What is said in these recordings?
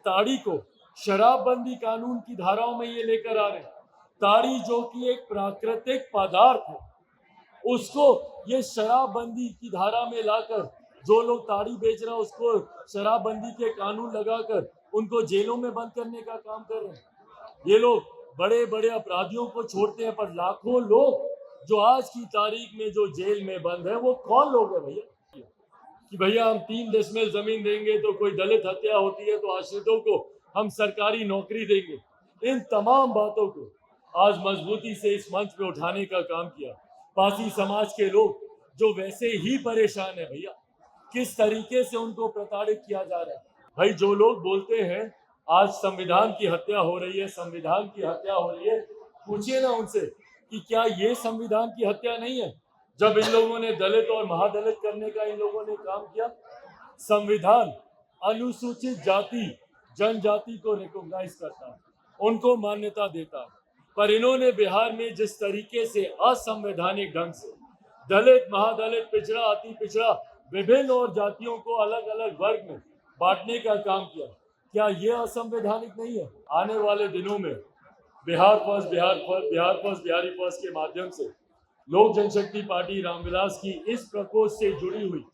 ताड़ी को शराबबंदी कानून की धाराओं में ये लेकर आ रहे हैं। ताड़ी जो कि एक प्राकृतिक पदार्थ है, उसको ये शराबबंदी की धारा में लाकर जो लोग ताड़ी बेच रहे हैं उसको शराबबंदी के कानून लगाकर उनको जेलों में बंद करने का काम कर रहे हैं। ये लोग बड़े बड़े अपराधियों को छोड़ते हैं, पर लाखों लोग जो आज की तारीख में जो जेल में बंद है वो कौन लोग हैं भैया? कि भैया हम 3 डेसिमल जमीन देंगे तो कोई दलित हत्या होती है तो आश्रितों को हम सरकारी नौकरी देंगे। इन तमाम बातों को आज मजबूती से इस मंच पे उठाने का काम किया। पासी समाज के लोग जो वैसे ही परेशान है भैया, किस तरीके से उनको प्रताड़ित किया जा रहा है। भाई जो लोग बोलते हैं आज संविधान की हत्या हो रही है, संविधान की हत्या हो रही है, पूछिए ना उनसे कि क्या ये संविधान की हत्या नहीं है? जब इन लोगों ने दलित और महादलित करने का इन लोगों ने काम किया, संविधान अनुसूचित जाति जनजाति को रिकॉग्नाइज करता है, उनको मान्यता देता है, पर इन्होंने बिहार में जिस तरीके से असंवैधानिक ढंग से दलित, महादलित, पिछड़ा, अति पिछड़ा, विभिन्न और जातियों को अलग अलग वर्ग में बांटने का काम किया, क्या ये असंवैधानिक नहीं है? आने वाले दिनों में बिहार फर्स्ट, बिहारी फर्स्ट के माध्यम से लोक जनशक्ति पार्टी रामविलास की इस प्रकोष्ठ से जुड़ी हुई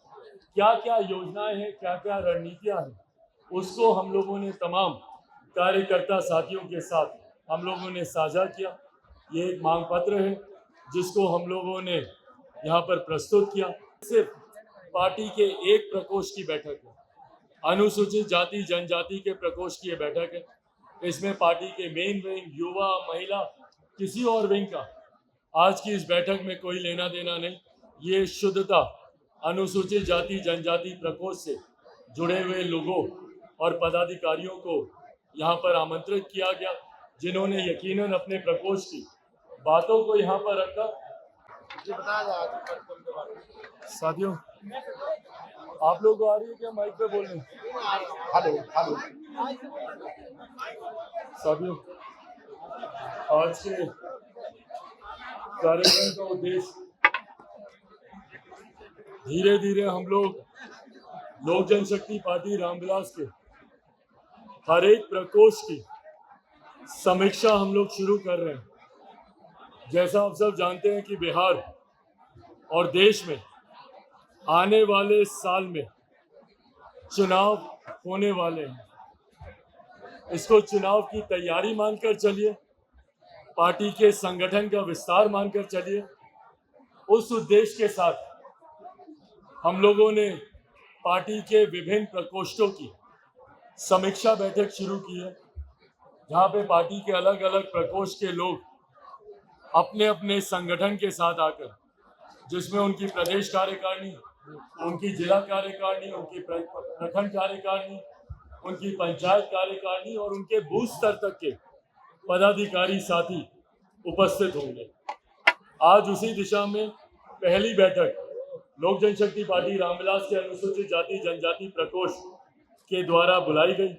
क्या क्या योजनाएं हैं, क्या क्या रणनीतियां हैं, उसको हम लोगों ने तमाम कार्यकर्ता साथियों के साथ हम लोगों ने साझा किया। ये एक मांग पत्र है जिसको हम लोगों ने यहाँ पर प्रस्तुत किया। सिर्फ पार्टी के एक प्रकोष्ठ की बैठक है, अनुसूचित जाति जनजाति के प्रकोष्ठ की ये बैठक है। इसमें पार्टी के मेन विंग, युवा, महिला, किसी और विंग का आज की इस बैठक में कोई लेना देना नहीं। ये शुद्धता अनुसूचित जाति जनजाति प्रकोष्ठ से जुड़े हुए लोगों और पदाधिकारियों को यहाँ पर आमंत्रित किया गया, जिन्होंने यकीनन अपने प्रकोष्ठ की बातों को यहाँ पर रखा। साथियों, आप लोग आ रही है क्या माइक पे बोलने? हेलो साथियों, आज के कार्यक्रम का उद्देश्य धीरे धीरे हम लोग लोक जनशक्ति पार्टी रामविलास के हर एक प्रकोष्ठ की समीक्षा हम लोग शुरू कर रहे हैं। जैसा आप सब जानते हैं कि बिहार और देश में आने वाले साल में चुनाव होने वाले हैं। इसको चुनाव की तैयारी मानकर चलिए, पार्टी के संगठन का विस्तार मानकर चलिए। उस उद्देश्य के साथ हम लोगों ने पार्टी के विभिन्न प्रकोष्ठों की समीक्षा बैठक शुरू की है, जहां पे पार्टी के अलग अलग प्रकोष्ठ के लोग अपने अपने संगठन के साथ आकर, जिसमें उनकी प्रदेश कार्यकारिणी, उनकी जिला कार्यकारिणी, उनकी प्रखंड कार्यकारिणी, उनकी पंचायत कार्यकारिणी और उनके बूथ स्तर तक के पदाधिकारी साथी उपस्थित होंगे। आज उसी दिशा में पहली बैठक लोक जनशक्ति पार्टी रामविलास के अनुसूचित जाति जनजाति प्रकोष्ठ के द्वारा बुलाई गई।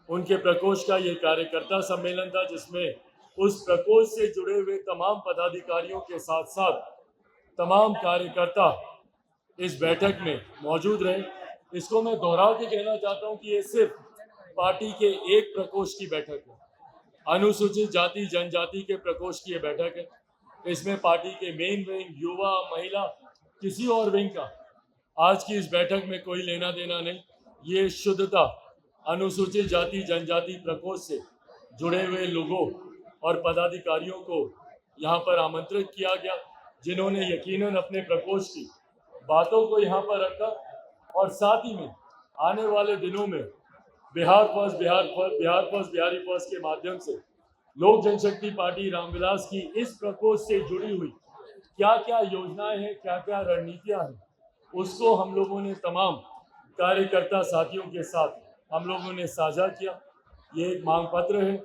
उनके प्रकोष्ठ का ये कार्यकर्ता सम्मेलन था, जिसमें उस प्रकोष्ठ से जुड़े हुए तमाम पदाधिकारियों के साथ साथ तमाम कार्यकर्ता इस बैठक में मौजूद रहे। इसको मैं दोहरा के कहना चाहता हूं कि ये सिर्फ पार्टी के एक प्रकोष्ठ की बैठक है, अनुसूचित जाति जनजाति के प्रकोष्ठ की ये बैठक है। इसमें पार्टी के मेन विंग, युवा, महिला, किसी और विंग का आज की इस बैठक में कोई लेना देना नहीं। ये शुद्धता अनुसूचित जाति जनजाति प्रकोष्ठ से जुड़े हुए लोगों और पदाधिकारियों को यहाँ पर आमंत्रित किया गया, जिन्होंने यकीनन अपने प्रकोष्ठ की बातों को यहाँ पर रखा और साथ ही में आने वाले दिनों में बिहार फर्स्ट, बिहारी फर्स्ट के माध्यम से लोक जनशक्ति पार्टी रामविलास की इस प्रकोष्ठ से जुड़ी हुई क्या क्या योजनाएं हैं, क्या क्या रणनीतियां हैं, उसको हम लोगों ने तमाम कार्यकर्ता साथियों के साथ हम लोगों ने साझा किया। ये एक मांग पत्र है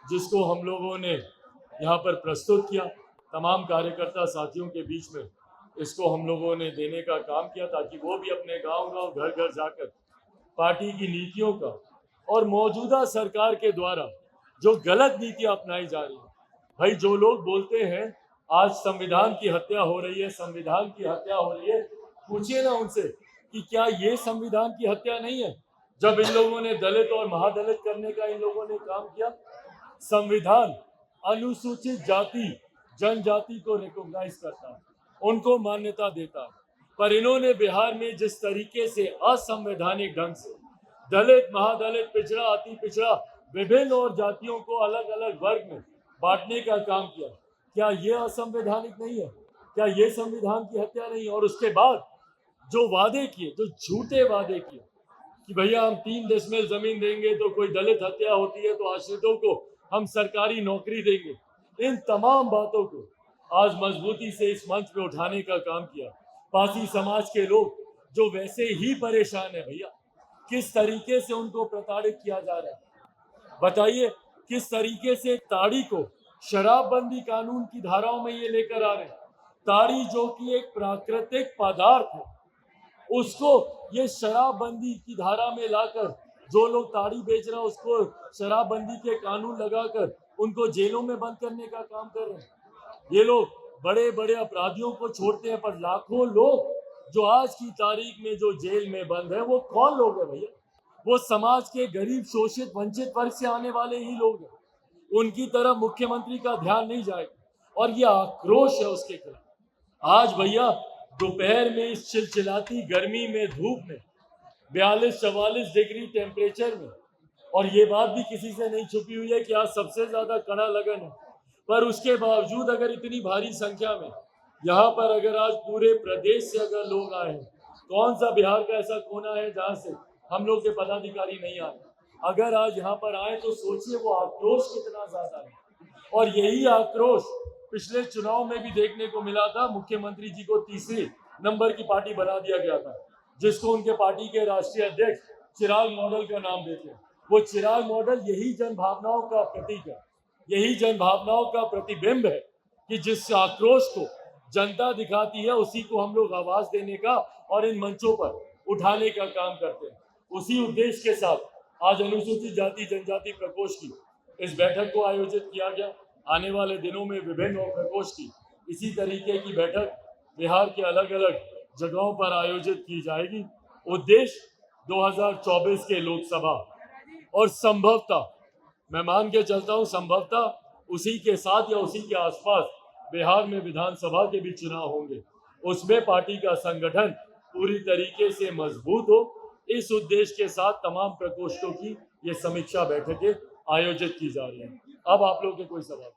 जिसको हम लोगों ने यहाँ पर प्रस्तुत किया। तमाम कार्यकर्ता साथियों के बीच में इसको हम लोगों ने देने का काम किया, ताकि वो भी अपने गांव-गांव, घर-घर जाकर पार्टी की नीतियों का और मौजूदा सरकार के द्वारा जो गलत नीतियां अपनाई जा रही है। भाई जो लोग बोलते हैं आज संविधान की हत्या हो रही है, संविधान की हत्या हो रही है, पूछिए ना उनसे कि क्या ये संविधान की हत्या नहीं है? जब इन लोगों ने दलित और महादलित करने का इन लोगों ने काम किया, संविधान अनुसूचित जाति जनजाति को रिकॉग्नाइज करता है, उनको मान्यता देता है। पर इन्होंने बिहार में जिस तरीके से असंवैधानिक ढंग से दलित, महादलित, पिछड़ा, अति पिछड़ा, विभिन्न और जातियों को अलग अलग वर्ग में बांटने का काम किया, क्या ये असंवैधानिक नहीं है? क्या ये संविधान की हत्या नहीं? और उसके बाद जो वादे किए, जो झूठे वादे किए कि भैया हम 3 डेसिमल जमीन देंगे तो कोई दलित हत्या होती है तो आश्रितों को हम सरकारी नौकरी देंगे, इन तमाम बातों को आज मजबूती से इस मंच पे उठाने का काम किया। पासी समाज के लोग जो वैसे ही परेशान है भैया, किस तरीके से उनको प्रताड़ित किया जा रहा है, बताइए किस तरीके से ताड़ी को शराबबंदी कानून की धाराओं में ये लेकर आ रहे हैं। ताड़ी जो कि एक प्राकृतिक पदार्थ है, उसको ये शराबबंदी की धारा में लाकर जो लोग ताड़ी बेच रहा है उसको शराबबंदी के कानून लगाकर उनको जेलों में बंद करने का काम कर रहे हैं। ये लोग बड़े बड़े अपराधियों को छोड़ते हैं, पर लाखों लोग जो आज की तारीख में जो जेल में बंद है वो कौन लोग हैं भैया? वो समाज के गरीब, शोषित, वंचित वर्ग से आने वाले ही लोग हैं। उनकी तरफ मुख्यमंत्री का ध्यान नहीं जाएगा और ये आक्रोश है उसके खिलाफ। आज भैया दोपहर में इस चिलचिलाती गर्मी में, धूप में, 42-44 डिग्री टेम्परेचर में, और ये बात भी किसी से नहीं छुपी हुई है कि आज सबसे ज्यादा कड़ा लगन है, पर उसके बावजूद अगर इतनी भारी संख्या में यहाँ पर अगर आज पूरे प्रदेश से अगर लोग आए हैं, कौन सा बिहार का ऐसा कोना है जहाँ से हम लोग के पदाधिकारी नहीं आए? अगर आज यहाँ पर आए तो सोचिए वो आक्रोश कितना ज्यादा है। और यही आक्रोश पिछले चुनाव में भी देखने को मिला था। मुख्यमंत्री जी को तीसरी नंबर की पार्टी बना दिया गया था, जिसको उनके पार्टी के राष्ट्रीय अध्यक्ष चिराग मॉडल का नाम देते हैं। वो चिराग मॉडल यही जन भावनाओं का प्रतीक है, यही जन भावनाओं का प्रतिबिंब है कि जिस आक्रोश को जनता दिखाती है उसी को हम लोग आवाज देने का और इन मंचों पर उठाने का काम करते हैं। उसी उद्देश्य के साथ आज अनुसूचित जाति जनजाति प्रकोष्ठ की इस बैठक को आयोजित किया गया। आने वाले दिनों में विभिन्न और प्रकोष्ठ की इसी तरीके की बैठक बिहार के अलग अलग जगहों पर आयोजित की जाएगी। उद्देश्य 2024 के लोकसभा और संभवतः, मैं मान के चलता हूं, संभवतः उसी के साथ या उसी के आसपास बिहार में विधानसभा के भी चुनाव होंगे। उसमें पार्टी का संगठन पूरी तरीके से मजबूत हो, इस उद्देश्य के साथ तमाम प्रकोष्ठों की ये समीक्षा बैठकें आयोजित की जा रही हैं। अब आप लोग के कोई सवाल?